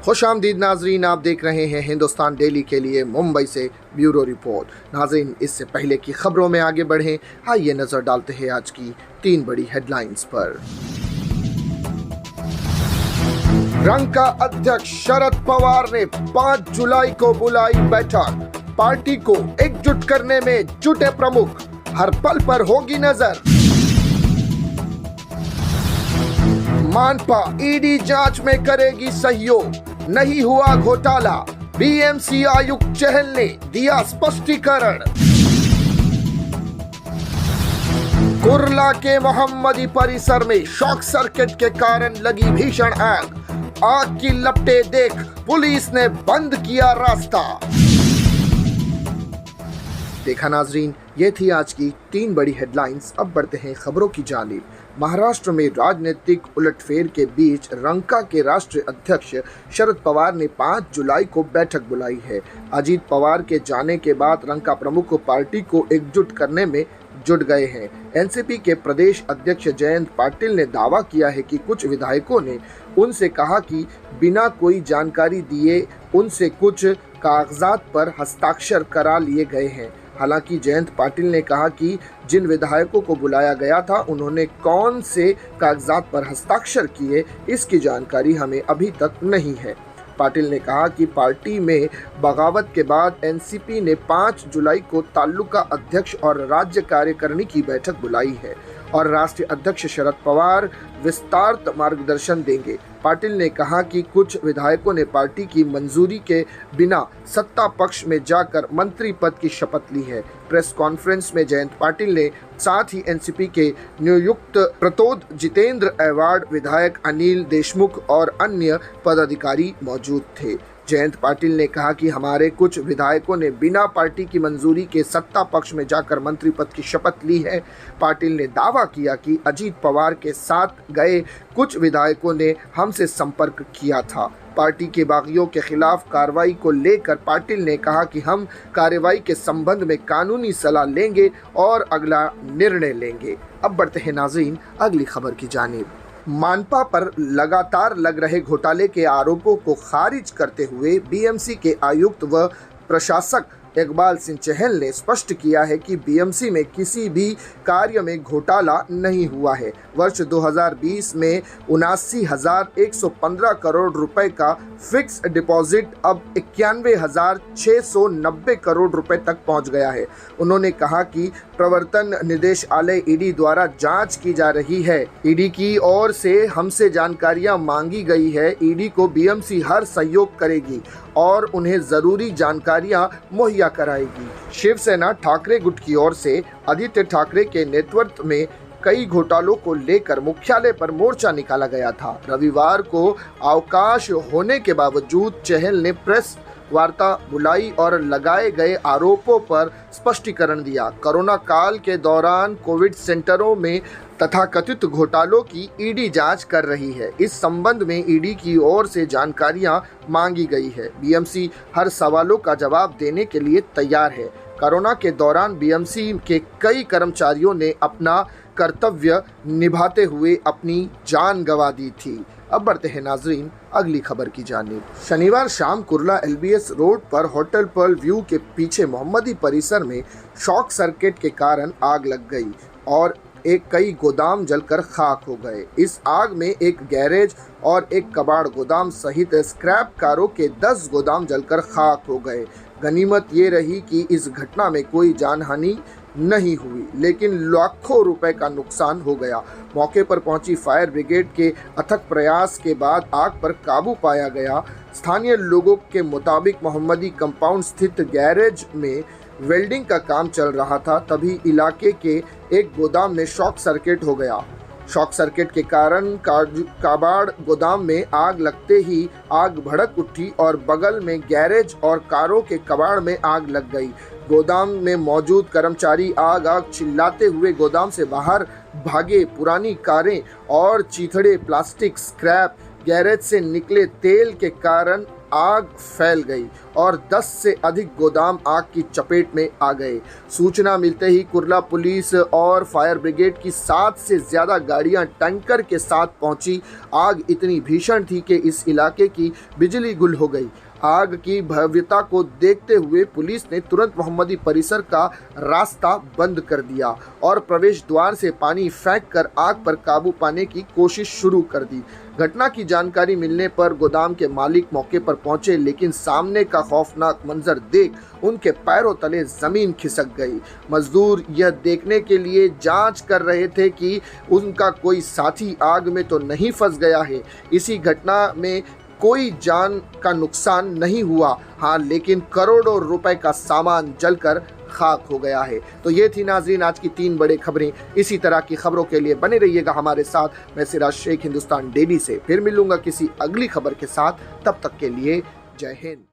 खुशामदीद नाजरीन, आप देख रहे हैं हिंदुस्तान डेली के लिए मुंबई से ब्यूरो रिपोर्ट। नाजरीन, इससे पहले की खबरों में आगे बढ़ें, आइए नजर डालते हैं आज की 3 बड़ी हेडलाइंस पर। रंका अध्यक्ष शरद पवार ने 5 जुलाई को बुलाई बैठक, पार्टी को एकजुट करने में जुटे प्रमुख, हर पल पर होगी नजर। मानपा ईडी जांच में करेगी सहयोग, नहीं हुआ घोटाला, बीएमसी आयुक्त चहल ने दिया स्पष्टीकरण। कुर्ला के मोहम्मदी परिसर में शॉक सर्किट के कारण लगी भीषण आग की लपटें देख पुलिस ने बंद किया रास्ता। देखा नाजरीन, ये थी आज की 3 बड़ी हेडलाइंस। अब बढ़ते हैं खबरों की जानिब। महाराष्ट्र में राजनीतिक उलटफेर के बीच रंका के राष्ट्रीय अध्यक्ष शरद पवार ने 5 जुलाई को बैठक बुलाई है। अजीत पवार के जाने के बाद रंका प्रमुख पार्टी को एकजुट करने में जुट गए हैं। एनसीपी के प्रदेश अध्यक्ष जयंत पाटिल ने दावा किया है कि कुछ विधायकों ने उनसे कहा कि बिना कोई जानकारी दिए उनसे कुछ कागजात पर हस्ताक्षर करा लिए गए हैं। हालांकि जयंत पाटिल ने कहा कि जिन विधायकों को बुलाया गया था उन्होंने कौन से कागजात पर हस्ताक्षर किए, इसकी जानकारी हमें अभी तक नहीं है। पाटिल ने कहा कि पार्टी में बगावत के बाद एनसीपी ने 5 जुलाई को तालुका अध्यक्ष और राज्य कार्यकारिणी की बैठक बुलाई है और राष्ट्रीय अध्यक्ष शरद पवार विस्तारित मार्गदर्शन देंगे। पाटिल ने कहा कि कुछ विधायकों ने पार्टी की मंजूरी के बिना सत्ता पक्ष में जाकर मंत्री पद की शपथ ली है। प्रेस कॉन्फ्रेंस में जयंत पाटिल ने साथ ही एनसीपी के नियुक्त प्रतोद जितेंद्र अवार्ड विधायक अनिल देशमुख और अन्य पदाधिकारी मौजूद थे। जयंत पाटिल ने कहा कि हमारे कुछ विधायकों ने बिना पार्टी की मंजूरी के सत्ता पक्ष में जाकर मंत्री पद की शपथ ली है। पाटिल ने दावा किया कि अजीत पवार के साथ गए कुछ विधायकों ने हमसे संपर्क किया था। पार्टी के बागियों के खिलाफ कार्रवाई को लेकर पाटिल ने कहा कि हम कार्रवाई के संबंध में कानूनी सलाह लेंगे और अगला निर्णय लेंगे। अब बढ़ते हैं नाज़रीन अगली खबर की जानिब। मानपा पर लगातार लग रहे घोटाले के आरोपों को खारिज करते हुए बीएमसी के आयुक्त व प्रशासक इकबाल सिंह चहल ने स्पष्ट किया है कि बीएमसी में किसी भी कार्य में घोटाला नहीं हुआ है। वर्ष 2020 में 79,115 करोड़ रुपए का फिक्स डिपॉजिट अब 91,690 करोड़ रुपए तक पहुंच गया है। उन्होंने कहा कि प्रवर्तन निदेशालय ईडी द्वारा जांच की जा रही है। ईडी की ओर से हमसे जानकारियां मांगी गई है। ईडी को बीएमसी हर सहयोग करेगी और उन्हें जरूरी जानकारियां मुहैया कराएगी। शिवसेना ठाकरे गुट की ओर से आदित्य ठाकरे के नेतृत्व में कई घोटालों को लेकर मुख्यालय पर मोर्चा निकाला गया था। रविवार को अवकाश होने के बावजूद चहल ने प्रेस वार्ता बुलाई और लगाए गए आरोपों पर स्पष्टीकरण दिया। कोरोना काल के दौरान कोविड सेंटरों में तथाकथित घोटालों की ईडी जांच कर रही है। इस संबंध में ईडी की ओर से जानकारियां मांगी गई है। बीएमसी हर सवालों का जवाब देने के लिए तैयार है। कोरोना के दौरान बीएमसी के कई कर्मचारियों ने अपना कर्तव्य निभाते हुए अपनी जान गंवा दी थी। अब बढ़ते हैं नाजरीन अगली खबर की जानिब। शनिवार शाम कुर्ला एलबीएस रोड पर होटल पर्ल व्यू के पीछे मोहम्मदी परिसर में शॉक सर्किट के कारण आग लग गई और कई गोदाम जलकर खाक हो गए। इस आग में एक गैरेज और एक कबाड़ गोदाम सहित स्क्रैप कारों के 10 गोदाम जलकर खाक हो गए। गनीमत ये रही कि इस घटना में कोई जानहानि नहीं हुई, लेकिन लाखों रुपए का नुकसान हो गया। मौके पर पहुंची फायर ब्रिगेड के अथक प्रयास के बाद आग पर काबू पाया गया। स्थानीय लोगों के मुताबिक मोहम्मदी कंपाउंड स्थित गैरेज में वेल्डिंग का काम चल रहा था, तभी इलाके के एक गोदाम में शॉक सर्किट हो गया। शॉक सर्किट के कारण कबाड़ गोदाम में आग लगते ही आग भड़क उठी और बगल में गैरेज और कारों के कबाड़ में आग लग गई। गोदाम में मौजूद कर्मचारी आग आग चिल्लाते हुए गोदाम से बाहर भागे। पुरानी कारें और चीथड़े प्लास्टिक स्क्रैप गैरेज से निकले तेल के कारण आग फैल गई और 10 से अधिक गोदाम आग की चपेट में आ गए। सूचना मिलते ही कुर्ला पुलिस और फायर ब्रिगेड की 7 से ज़्यादा गाड़ियां टैंकर के साथ पहुंची। आग इतनी भीषण थी कि इस इलाके की बिजली गुल हो गई। आग की भव्यता को देखते हुए पुलिस ने तुरंत मोहम्मदी परिसर का रास्ता बंद कर दिया और प्रवेश द्वार से पानी फेंककर आग पर काबू पाने की कोशिश शुरू कर दी। घटना की जानकारी मिलने पर गोदाम के मालिक मौके पर पहुंचे, लेकिन सामने का खौफनाक मंजर देख उनके पैरों तले जमीन खिसक गई। मजदूर यह देखने के लिए जांच कर रहे थे कि उनका कोई साथी आग में तो नहीं फंस गया है। इसी घटना में कोई जान का नुकसान नहीं हुआ, हाँ, लेकिन करोड़ों रुपए का सामान जलकर खाक हो गया है। तो ये थी नाजरीन आज की 3 बड़ी खबरें। इसी तरह की खबरों के लिए बने रहिएगा हमारे साथ। मैं सिराज शेख हिंदुस्तान डेली से फिर मिलूंगा किसी अगली खबर के साथ। तब तक के लिए जय हिंद।